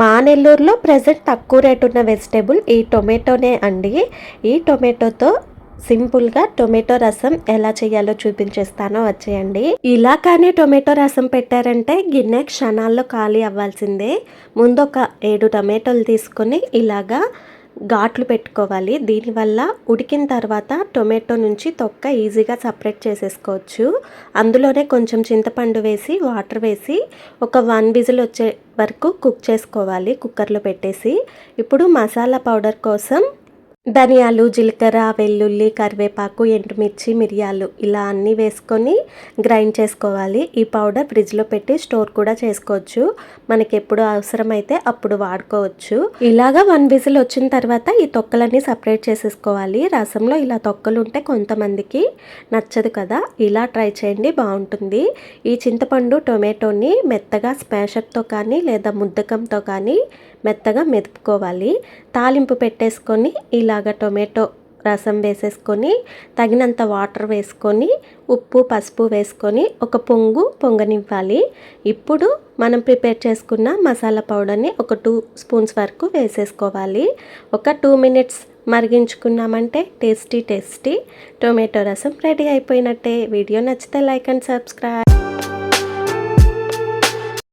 మా నెల్లూరులో ప్రెజెంట్ తక్కువ రేటు ఉన్న వెజిటేబుల్ ఈ టొమాటోనే అండి. ఈ టొమాటోతో సింపుల్గా టొమాటో రసం ఎలా చేయాలో చూపించేస్తానో వచ్చేయండి. ఇలా కానీ టొమాటో రసం పెట్టారంటే గిన్నె క్షణాల్లో ఖాళీ అవ్వాల్సిందే. ముందు ఒక 7 టొమాటోలు తీసుకొని ఇలాగా ఘాట్లు పెట్టుకోవాలి. దీనివల్ల ఉడికిన తర్వాత టొమాటో నుంచి తొక్క ఈజీగా సపరేట్ చేసేసుకోవచ్చు. అందులోనే కొంచెం చింతపండు వేసి వాటర్ వేసి ఒక 1 విజిల్ వచ్చే వరకు కుక్ చేసుకోవాలి కుక్కర్లో పెట్టేసి. ఇప్పుడు మసాలా పౌడర్ కోసం ధనియాలు, జీలకర్ర, వెల్లుల్లి, కరివేపాకు, ఎండుమిర్చి, మిరియాలు ఇలా అన్నీ వేసుకొని గ్రైండ్ చేసుకోవాలి. ఈ పౌడర్ ఫ్రిడ్జ్లో పెట్టి స్టోర్ కూడా చేసుకోవచ్చు. మనకి ఎప్పుడు అవసరమైతే అప్పుడు వాడుకోవచ్చు. ఇలాగా 1 విజిల్ వచ్చిన తర్వాత ఈ తొక్కలన్నీ సపరేట్ చేసేసుకోవాలి. రసంలో ఇలా తొక్కలు ఉంటే కొంతమందికి నచ్చదు కదా, ఇలా ట్రై చేయండి, బాగుంటుంది. ఈ చింతపండు టొమాటోని మెత్తగా స్మాషర్తో కానీ లేదా ముద్దకంతో కానీ మెత్తగా మెదుపుకోవాలి. తాలింపు పెట్టేసుకొని ఇలాగ టొమాటో రసం వేసేసుకొని తగినంత వాటర్ వేసుకొని ఉప్పు పసుపు వేసుకొని ఒక పొంగనివ్వాలి. ఇప్పుడు మనం ప్రిపేర్ చేసుకున్న మసాలా పౌడర్ని ఒక 2 స్పూన్స్ వరకు వేసేసుకోవాలి. ఒక 2 మినిట్స్ మరిగించుకున్నామంటే టేస్టీ టొమాటో రసం రెడీ అయిపోయినట్టే. వీడియో నచ్చితే లైక్ అండ్ సబ్స్క్రైబ్.